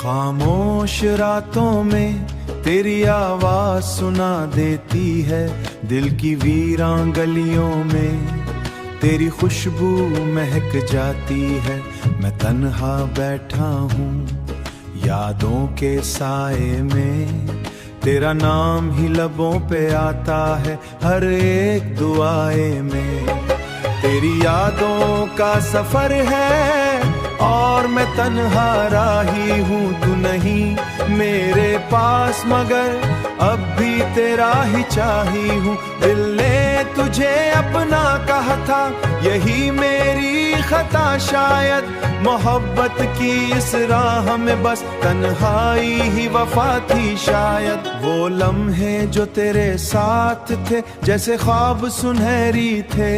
खामोश रातों में तेरी आवाज सुना देती है, दिल की वीरां गलियों में तेरी खुशबू महक जाती है। मैं तन्हा बैठा हूँ यादों के साए में, तेरा नाम ही लबों पे आता है हर एक दुआए में। तेरी यादों का सफर है और मैं तन्हा राही हूँ, तू नहीं मेरे पास मगर अब भी तेरा ही चाही हूँ। दिल ने तुझे अपना कहा था, यही मेरी खता शायद, मोहब्बत की इस राह में बस तन्हाई ही वफा थी शायद। वो लम्हे जो तेरे साथ थे जैसे ख्वाब सुनहरी थे,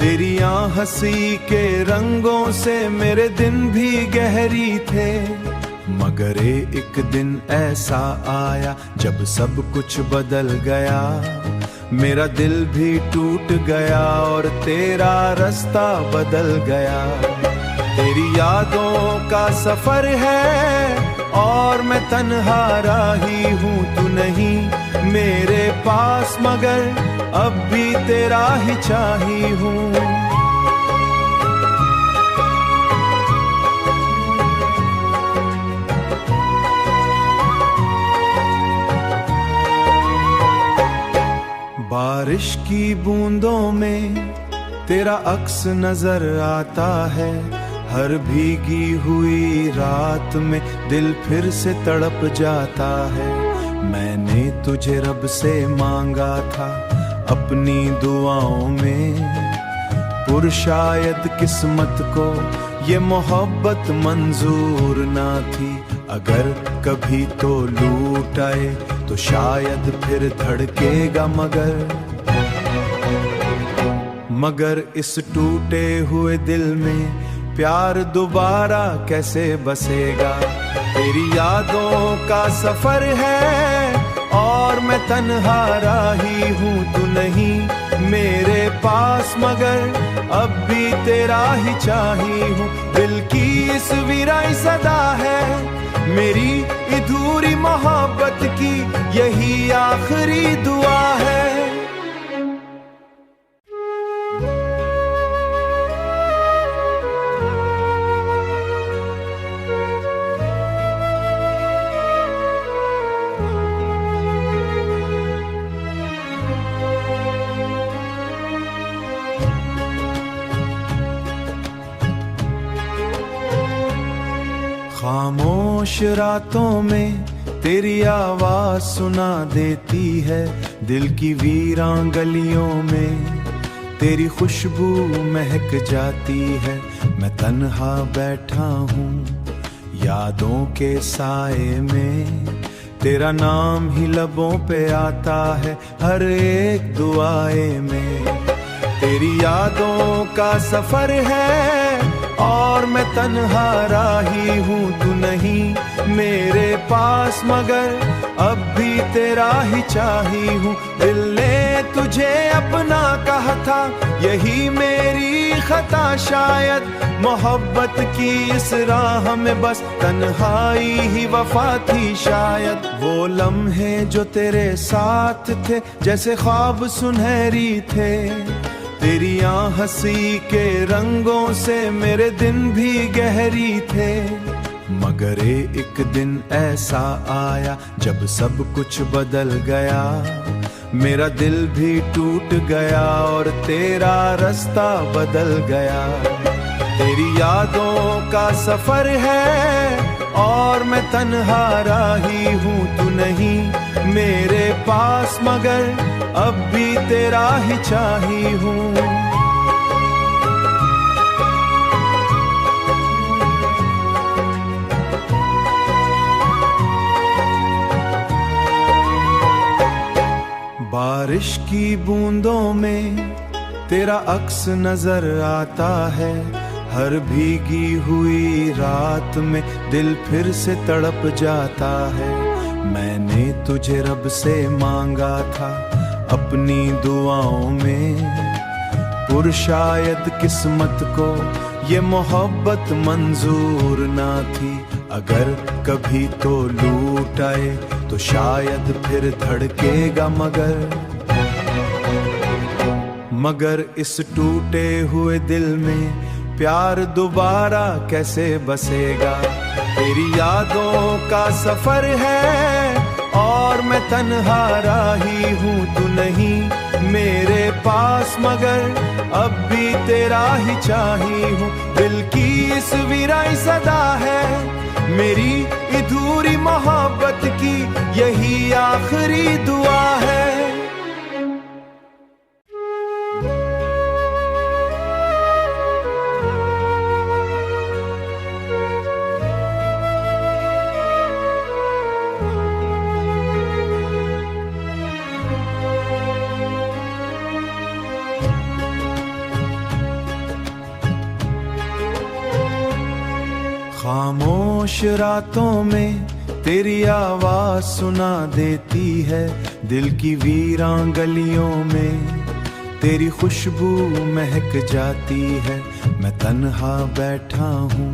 तेरी हंसी के रंगों से मेरे दिन भी गहरी थे। मगर एक दिन ऐसा आया जब सब कुछ बदल गया, मेरा दिल भी टूट गया और तेरा रास्ता बदल गया। तेरी यादों का सफर है और मैं तन्हा राही हूँ, तू नहीं मेरे पास मगर अब भी तेरा ही चाही हूँ। बारिश की बूंदों में तेरा अक्स नजर आता है, हर भीगी हुई रात में दिल फिर से तड़प जाता है। मैंने तुझे रब से मांगा था अपनी दुआओं में, पुर शायद किस्मत को ये मोहब्बत मंजूर ना थी। अगर कभी तो लूट आए तो शायद फिर धड़केगा, मगर इस टूटे हुए दिल में प्यार दोबारा कैसे बसेगा। तेरी यादों का सफर है और मैं तन्हा राही हूँ, तू नहीं मेरे पास मगर अब भी तेरा ही चाही हूँ। दिल की इस वीराई सदा है मेरी अधूरी मोहब्बत की, यही आखिरी दुआ है। खामोश रातों में तेरी आवाज सुना देती है, दिल की वीरां गलियों में तेरी खुशबू महक जाती है। मैं तन्हा बैठा हूँ यादों के साए में, तेरा नाम ही लबों पे आता है हर एक दुआए में। तेरी यादों का सफर है और मैं तन्हा राही हूँ, तू नहीं मेरे पास मगर अब भी तेरा ही चाही हूँ। दिल ने तुझे अपना कहा था, यही मेरी खता शायद, मोहब्बत की इस राह में बस तन्हाई ही वफा थी शायद। वो लम्हे जो तेरे साथ थे जैसे ख्वाब सुनहरी थे, तेरी हंसी के रंगों से मेरे दिन भी गहरी थे। मगर एक दिन ऐसा आया जब सब कुछ बदल गया, मेरा दिल भी टूट गया और तेरा रास्ता बदल गया। तेरी यादों का सफर है और मैं तन्हा राही हूँ, तू नहीं मेरे पास मगर अब भी तेरा ही चाही हूँ। बारिश की बूंदों में तेरा अक्स नजर आता है, हर भीगी हुई रात में दिल फिर से तड़प जाता है। मैंने तुझे रब से मांगा था अपनी दुआओं में, पुर शायद किस्मत को ये मोहब्बत मंजूर ना थी। अगर कभी तो लूट आए तो शायद फिर धड़केगा, मगर इस टूटे हुए दिल में प्यार दोबारा कैसे बसेगा। तेरी यादों का सफर है और मैं तन्हा राही हूँ, तू नहीं मेरे पास मगर अब भी तेरा ही चाही हूँ। दिल की इस वीराई सदा है मेरी अधूरी मोहब्बत की, यही आखिरी दुआ है। खामोश रातों में तेरी आवाज सुना देती है, दिल की वीरान गलियों में तेरी खुशबू महक जाती है। मैं तन्हा बैठा हूँ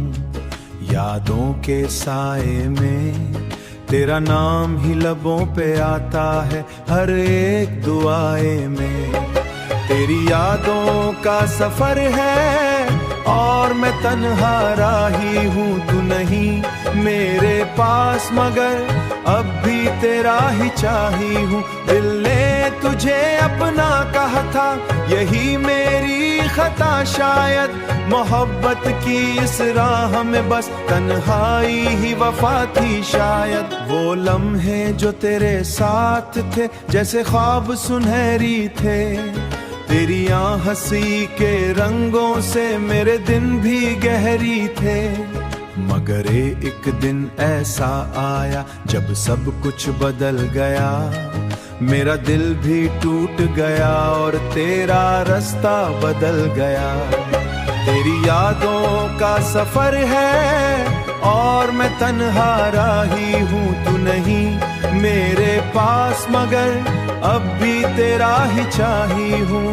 यादों के साए में, तेरा नाम ही लबों पे आता है हर एक दुआए में। तेरी यादों का सफर है और मैं तन्हा राही हूँ, तू नहीं मेरे पास मगर अब भी तेरा ही चाही हूँ। दिल ने तुझे अपना कहा था यही मेरी खता, शायद मोहब्बत की इस राह में बस तन्हाई ही वफा थी। शायद वो लम्हे जो तेरे साथ थे जैसे ख्वाब सुनहरी थे, तेरी हंसी के रंगों से मेरे दिन भी गहरी थे। मगर एक दिन ऐसा आया जब सब कुछ बदल गया, मेरा दिल भी टूट गया और तेरा रास्ता बदल गया। तेरी यादों का सफर है और मैं तन्हा राही हूँ, तू नहीं मेरे पास मगर अब भी तेरा ही चाही हूँ।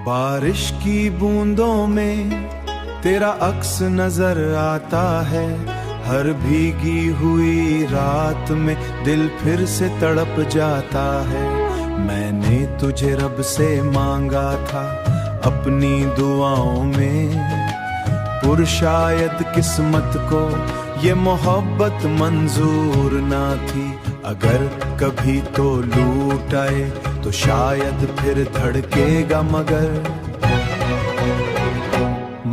बारिश की बूंदों में तेरा अक्स नजर आता है, हर भीगी हुई रात में दिल फिर से तड़प जाता है। मैंने तुझे रब से मांगा था अपनी दुआओं में, पर शायद किस्मत को ये मोहब्बत मंजूर ना थी। अगर कभी तो लूट आए तो शायद फिर धड़केगा,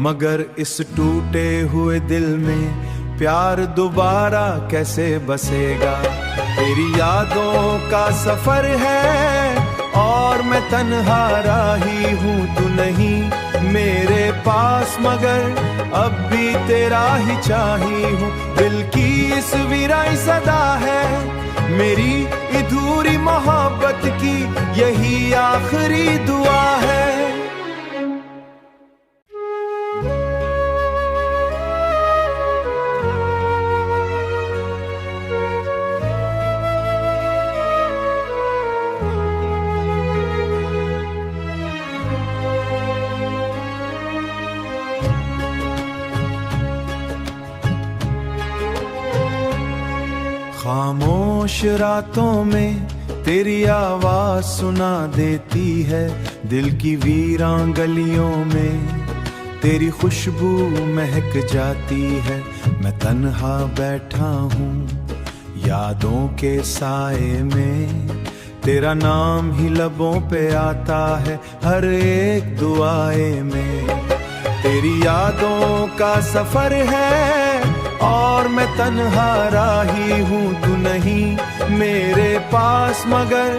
मगर इस टूटे हुए दिल में प्यार दोबारा कैसे बसेगा। तेरी यादों का सफर है और मैं तन्हा राही हूँ, तू नहीं मेरे पास मगर अब भी तेरा ही चाही हूँ। दिल की इस वीराई सदा है मेरी अधूरी मोहब्बत की, यही आखिरी दुआ है। खामोश रातों में तेरी आवाज सुना देती है, दिल की वीरान गलियों में तेरी खुशबू महक जाती है। मैं तन्हा बैठा हूँ यादों के साए में, तेरा नाम ही लबों पे आता है हर एक दुआए में। तेरी यादों का सफर है और मैं तन्हा राही हूँ, तू नहीं मेरे पास मगर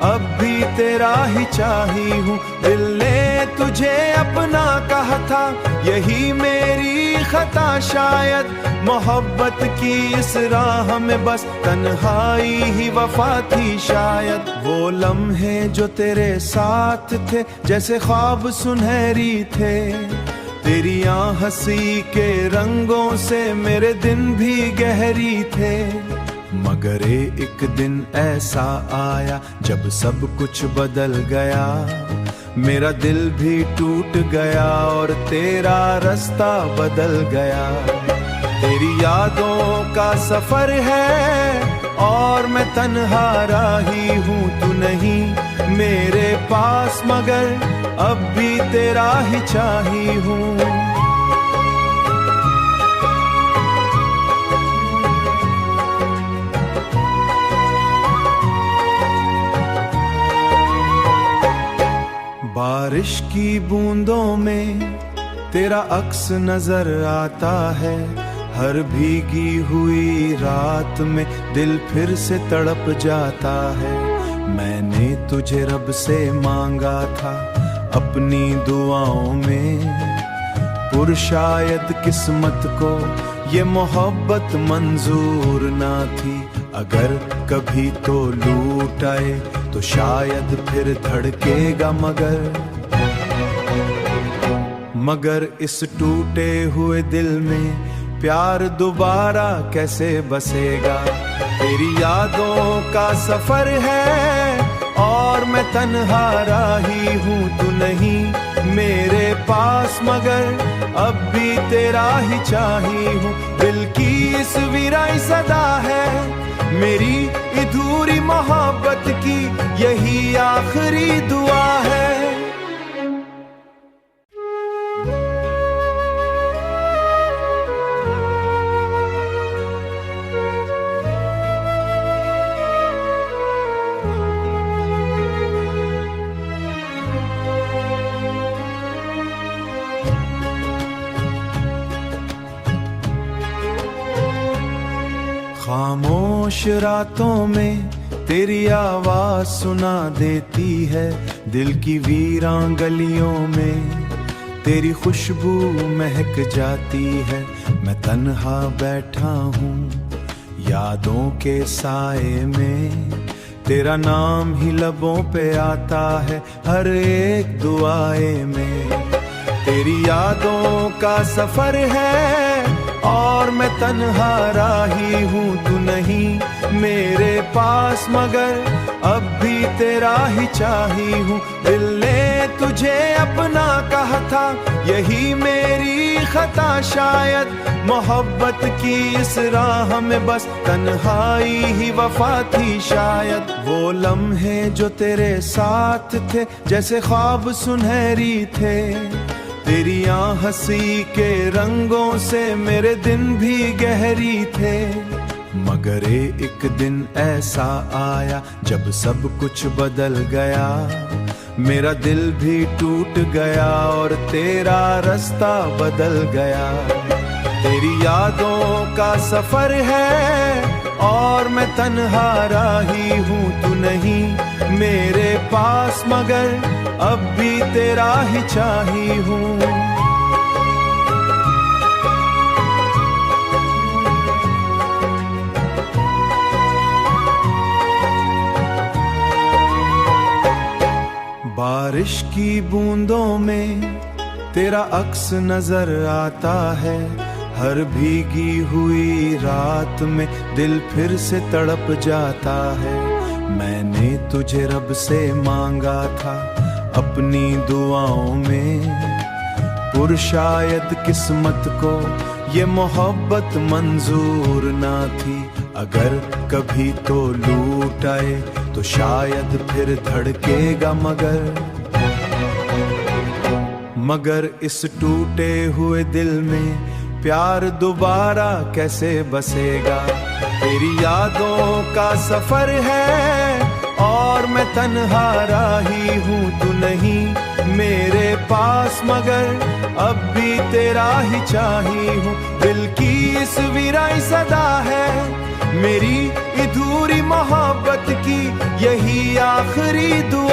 अब भी तेरा ही चाही हूँ। दिल ने तुझे अपना कहा था यही मेरी खता, शायद मोहब्बत की इस राह में बस तन्हाई ही वफा थी। शायद वो लम्हे जो तेरे साथ थे जैसे ख्वाब सुनहरी थे, तेरी हंसी के रंगों से मेरे दिन भी गहरी थे। मगर एक दिन ऐसा आया जब सब कुछ बदल गया। मेरा दिल भी टूट गया और तेरा रास्ता बदल गया। तेरी यादों का सफर है और मैं तन्हा राही हूँ, तू नहीं मेरे पास मगर अब भी तेरा ही चाही हूँ। बारिश की बूंदों में तेरा अक्स नजर आता है। हर भीगी हुई रात में दिल फिर से तड़प जाता है। मैंने तुझे रब से मांगा था अपनी दुआओं में, पर शायद किस्मत को ये मोहब्बत मंजूर ना थी। अगर कभी तो लूट आए तो शायद फिर धड़केगा, मगर इस टूटे हुए दिल में प्यार दोबारा कैसे बसेगा। तेरी यादों का सफर है और मैं तन्हा राही हूँ, तू नहीं मेरे पास मगर अब भी तेरा ही चाही हूँ। दिल की इस वीराई सदा है मेरी अधूरी मोहब्बत की, यही आखिरी दुआ है। खामोश रातों में तेरी आवाज सुना देती है। दिल की वीरां गलियों में तेरी खुशबू महक जाती है। मैं तन्हा बैठा हूँ यादों के साए में, तेरा नाम ही लबों पे आता है हर एक दुआए में। तेरी यादों का सफर है और मैं तन्हा राही हूँ, तू नहीं मेरे पास मगर अब भी तेरा ही चाही हूँ। दिल ने तुझे अपना कहा था यही मेरी खता, शायद मोहब्बत की इस राह में बस तन्हाई ही वफा थी। शायद वो लम्हे जो तेरे साथ थे जैसे ख्वाब सुनहरी थे, तेरी हंसी के रंगों से मेरे दिन भी गहरी थे। मगर एक दिन ऐसा आया जब सब कुछ बदल गया। मेरा दिल भी टूट गया और तेरा रास्ता बदल गया। तेरी यादों का सफर है और मैं तन्हा राही हूँ, तू नहीं मेरे पास मगर अब भी तेरा ही चाही हूँ। बारिश की बूंदों में तेरा अक्स नजर आता है। हर भीगी हुई रात में दिल फिर से तड़प जाता है। मैंने तुझे रब से मांगा था अपनी दुआओं में, पर शायद किस्मत को ये मोहब्बत मंजूर ना थी। अगर कभी तो लूट आए तो शायद फिर धड़केगा, मगर इस टूटे हुए दिल में प्यार दोबारा कैसे बसेगा। तेरी यादों का सफर है और मैं तन्हा राही हूँ, तू नहीं मेरे पास मगर अब भी तेरा ही चाही हूँ। दिल की इस वीराई सदा है मेरी अधूरी मोहब्बत की, यही आखिरी दुआ